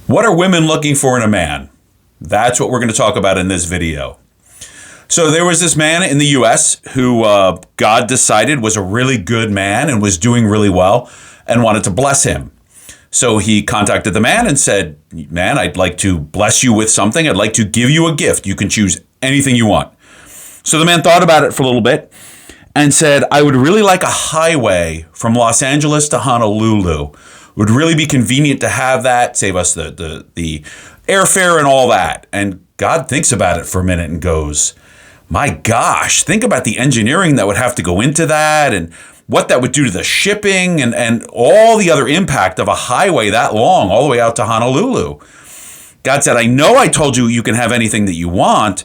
What are women looking for in a man? That's what we're going to talk about in this video. So there was this man in the U.S. who God decided was a really good man and was doing really well and wanted to bless him. So he contacted the man and said, "Man, I'd like to bless you with something. I'd like to give you a gift. You can choose anything you want." So the man thought about it for a little bit and said, "I would really like a highway from Los Angeles to Honolulu. It would really be convenient to have that, save us the airfare and all that." And God thinks about it for a minute and goes, "My gosh, think about the engineering that would have to go into that and what that would do to the shipping and all the other impact of a highway that long all the way out to Honolulu." God said, "I know I told you you can have anything that you want,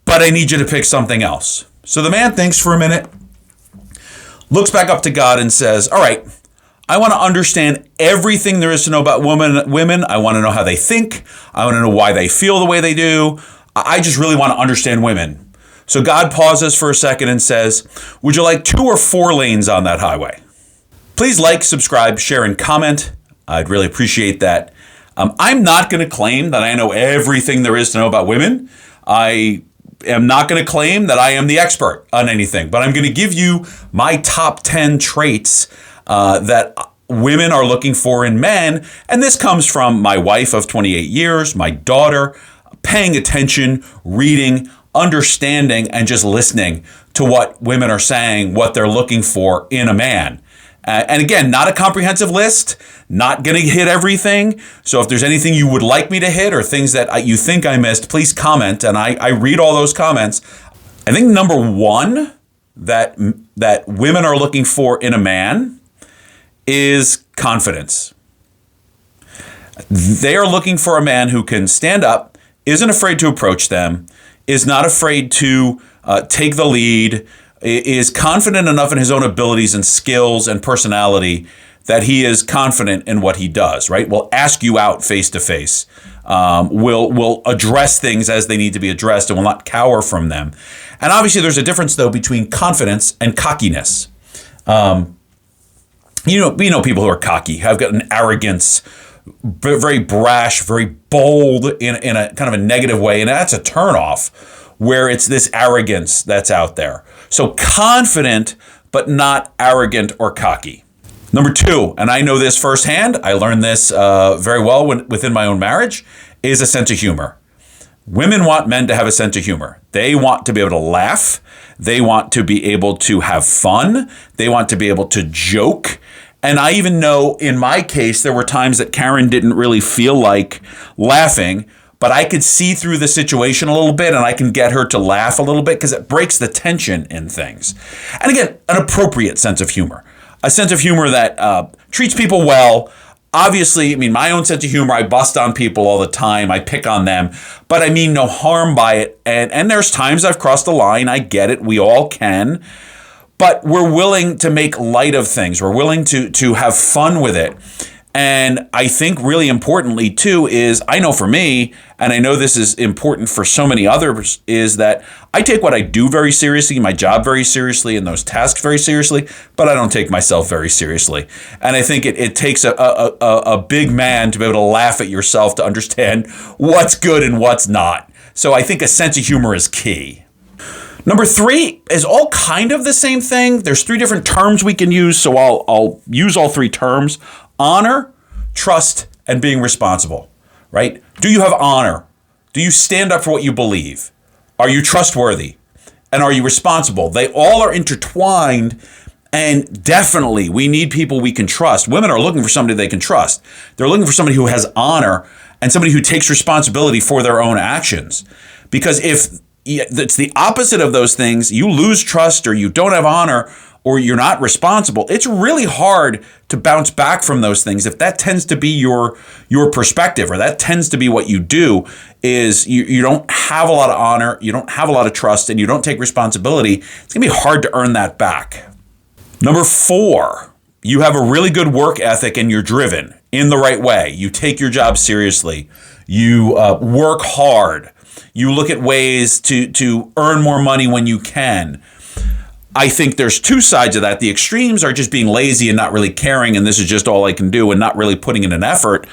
but I need you to pick something else." So the man thinks for a minute, looks back up to God and says, "All right, I want to understand everything there is to know about women. I want to know how they think. I want to know why they feel the way they do. I just really want to understand women." So God pauses for a second and says, "Would you like 2 or 4 lanes on that highway?" Please like, subscribe, share, and comment. I'd really appreciate that. I'm not going to claim that I know everything there is to know about women. I am not going to claim that I am the expert on anything, but I'm going to give you my top 10 traits that women are looking for in men. And this comes from my wife of 28 years, my daughter, paying attention, reading, understanding, and just listening to what women are saying, what they're looking for in a man. And again, not a comprehensive list, not going to hit everything. So if there's anything you would like me to hit or things that you think I missed, please comment. And I read all those comments. I think number 1 that women are looking for in a man is confidence. They are looking for a man who can stand up, isn't afraid to approach them, is not afraid to take the lead, is confident enough in his own abilities and skills and personality that he is confident in what he does, right? Will ask you out face to face, will address things as they need to be addressed and will not cower from them. And obviously there's a difference though between confidence and cockiness. We know people who are cocky, have got an arrogance, very brash, very bold in a kind of a negative way. And that's a turnoff where it's this arrogance that's out there. So confident, but not arrogant or cocky. Number 2, and I know this firsthand, I learned this very well within my own marriage, is a sense of humor. Women want men to have a sense of humor. They want to be able to laugh. They want to be able to have fun. They want to be able to joke. And I even know in my case, there were times that Karen didn't really feel like laughing, but I could see through the situation a little bit and I can get her to laugh a little bit because it breaks the tension in things. And again, an appropriate sense of humor, a sense of humor that treats people well. Obviously, I mean, my own sense of humor, I bust on people all the time. I pick on them, but I mean no harm by it. And there's times I've crossed the line. I get it. We all can. But we're willing to make light of things. We're willing to have fun with it. And I think really importantly too is, I know for me, and I know this is important for so many others, is that I take what I do very seriously, my job very seriously, and those tasks very seriously, but I don't take myself very seriously. And I think it takes a big man to be able to laugh at yourself to understand what's good and what's not. So I think a sense of humor is key. Number 3 is all kind of the same thing. There's 3 different terms we can use, so I'll use all 3 terms. Honor, trust, and being responsible, right? Do you have honor? Do you stand up for what you believe? Are you trustworthy? And are you responsible? They all are intertwined, and definitely we need people we can trust. Women are looking for somebody they can trust. They're looking for somebody who has honor and somebody who takes responsibility for their own actions. Because if it's the opposite of those things, you lose trust or you don't have honor or you're not responsible, it's really hard to bounce back from those things. If that tends to be your perspective, or that tends to be what you do, is you don't have a lot of honor, you don't have a lot of trust, and you don't take responsibility, it's gonna be hard to earn that back. Number 4, you have a really good work ethic and you're driven in the right way. You take your job seriously. You work hard. You look at ways to earn more money when you can. I think there's 2 sides of that. The extremes are just being lazy and not really caring, and this is just all I can do, and not really putting in an effort.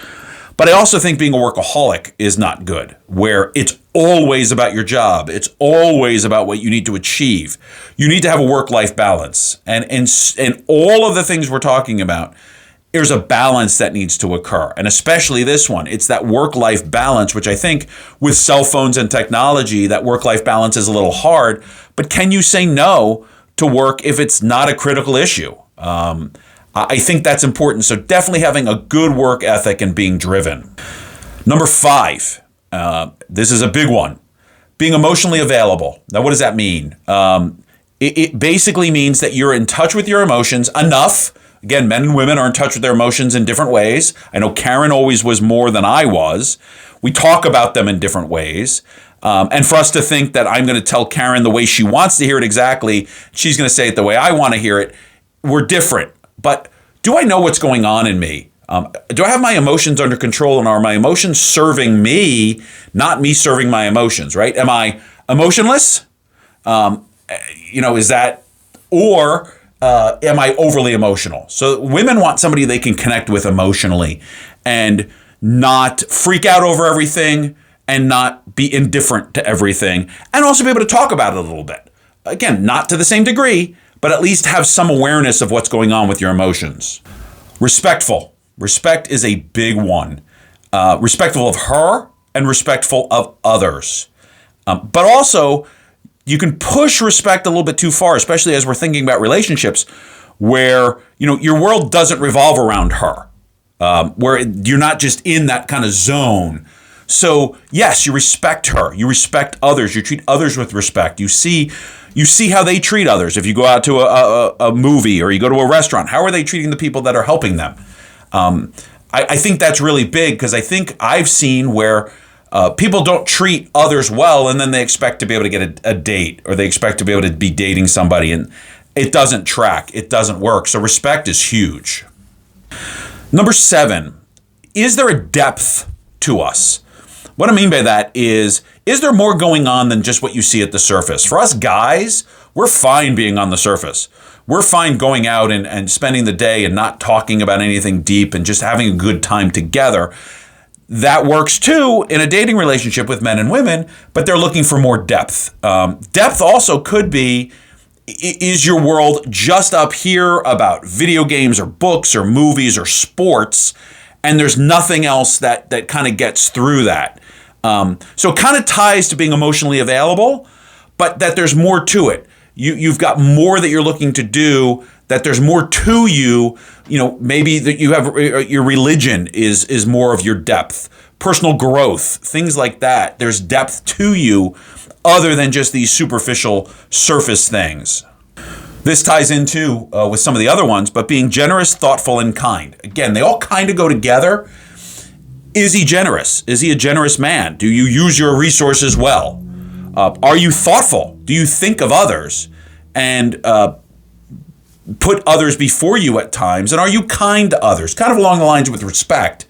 But I also think being a workaholic is not good, where it's always about your job. It's always about what you need to achieve. You need to have a work-life balance. And all of the things we're talking about, there's a balance that needs to occur. And especially this one, it's that work-life balance, which I think with cell phones and technology, that work-life balance is a little hard. But can you say no to work if it's not a critical issue? I think that's important. So definitely having a good work ethic and being driven. Number 5, this is a big one. Being emotionally available. Now, what does that mean? It basically means that you're in touch with your emotions enough. Again, men and women are in touch with their emotions in different ways. I know Karen always was more than I was. We talk about them in different ways. And for us to think that I'm going to tell Karen the way she wants to hear it exactly, she's going to say it the way I want to hear it, we're different. But do I know what's going on in me? Do I have my emotions under control, and are my emotions serving me, not me serving my emotions, right? Am I emotionless? Is that, or am I overly emotional? So women want somebody they can connect with emotionally and not freak out over everything and not be indifferent to everything, and also be able to talk about it a little bit. Again, not to the same degree, but at least have some awareness of what's going on with your emotions. Respectful. Respect is a big one. Respectful of her and respectful of others. But also, you can push respect a little bit too far, especially as we're thinking about relationships where, your world doesn't revolve around her, where you're not just in that kind of zone. So yes, you respect her, you respect others, you treat others with respect. You see how they treat others. If you go out to a movie or you go to a restaurant, how are they treating the people that are helping them? I think that's really big, because I think I've seen where people don't treat others well, and then they expect to be able to get a date, or they expect to be able to be dating somebody, and it doesn't track. It doesn't work. So respect is huge. Number 7, is there a depth to us? What I mean by that is there more going on than just what you see at the surface? For us guys, we're fine being on the surface. We're fine going out and spending the day and not talking about anything deep and just having a good time together. That works too in a dating relationship with men and women, but they're looking for more depth. Depth also could be, is your world just up here about video games or books or movies or sports, and there's nothing else that kind of gets through that? So it kind of ties to being emotionally available, but that there's more to it. You've got more that you're looking to do, that there's more to you. Maybe that you have your religion is more of your depth, personal growth, things like that. There's depth to you other than just these superficial surface things. This ties into with some of the other ones, but being generous, thoughtful, and kind. Again, they all kind of go together. Is he generous? Is he a generous man? Do you use your resources well? Are you thoughtful? Do you think of others and put others before you at times? And are you kind to others? Kind of along the lines with respect.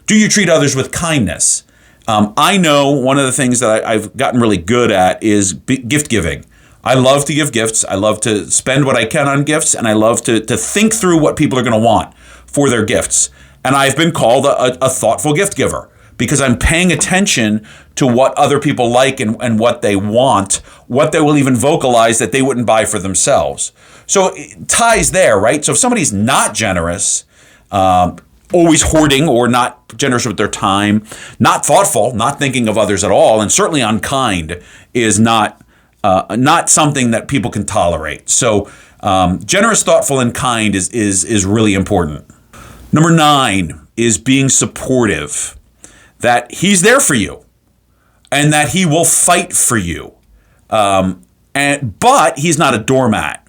Do you treat others with kindness? I know one of the things that I've gotten really good at is gift giving. I love to give gifts. I love to spend what I can on gifts, and I love to think through what people are going to want for their gifts. And I've been called a thoughtful gift giver because I'm paying attention to what other people like and what they want, what they will even vocalize that they wouldn't buy for themselves. So it ties there, right? So if somebody's not generous, always hoarding or not generous with their time, not thoughtful, not thinking of others at all, and certainly unkind is not something that people can tolerate. So generous, thoughtful, and kind is really important. Number 9 is being supportive, that he's there for you and that he will fight for you. But he's not a doormat.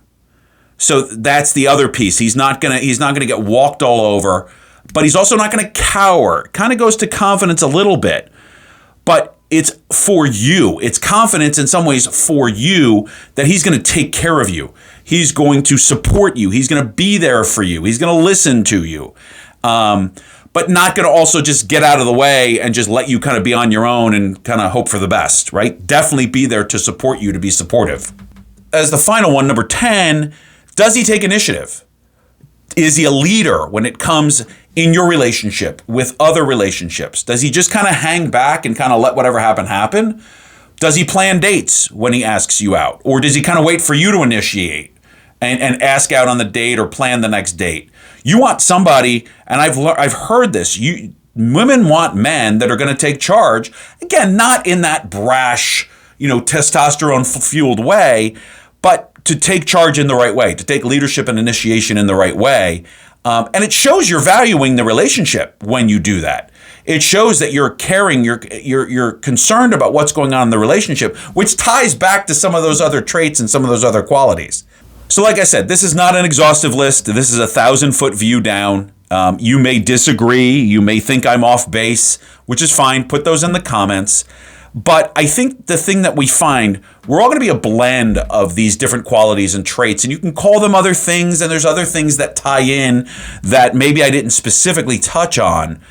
So that's the other piece. He's not gonna get walked all over, but he's also not gonna cower. Kind of goes to confidence a little bit, but it's for you. It's confidence in some ways for you that he's going to take care of you. He's going to support you. He's going to be there for you. He's going to listen to you, but not going to also just get out of the way and just let you kind of be on your own and kind of hope for the best, right? Definitely be there to support you, to be supportive. As the final one, number 10, does he take initiative? Is he a leader when it comes in your relationship with other relationships? Does he just kind of hang back and kind of let whatever happen? Does he plan dates when he asks you out? Or does he kind of wait for you to initiate and ask out on the date or plan the next date? You want somebody, and I've heard this, women want men that are going to take charge. Again, not in that brash, testosterone-fueled way, but to take charge in the right way, to take leadership and initiation in the right way. And it shows you're valuing the relationship when you do that. It shows that you're caring, you're concerned about what's going on in the relationship, which ties back to some of those other traits and some of those other qualities. So like I said, this is not an exhaustive list. This is a 1,000-foot view down. You may disagree. You may think I'm off base, which is fine. Put those in the comments. But I think the thing that we find, we're all going to be a blend of these different qualities and traits, and you can call them other things, and there's other things that tie in that maybe I didn't specifically touch on.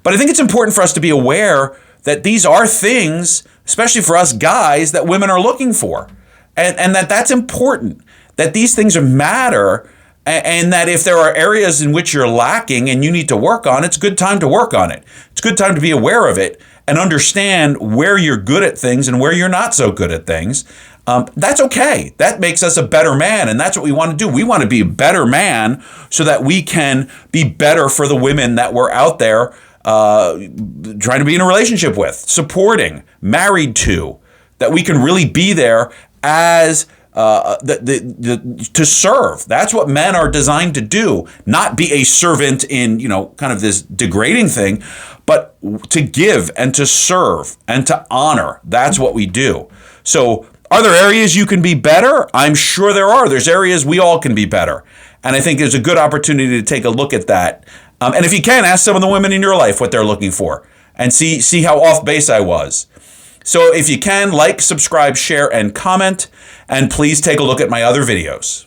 But I think it's important for us to be aware that these are things, especially for us guys, that women are looking for, and that's important, that these things matter, and that if there are areas in which you're lacking and you need to work on, it's a good time to work on it. It's a good time to be aware of it and understand where you're good at things and where you're not so good at things. That's okay. That makes us a better man, and that's what we want to do. We want to be a better man so that we can be better for the women that we're out there trying to be in a relationship with, supporting, married to, that we can really be there as to serve. That's what men are designed to do, not be a servant in, kind of this degrading thing, but to give and to serve and to honor. That's what we do. So are there areas you can be better? I'm sure there are. There's areas we all can be better. And I think there's a good opportunity to take a look at that. And if you can, ask some of the women in your life what they're looking for and see how off base I was. So if you can, like, subscribe, share, and comment, and please take a look at my other videos.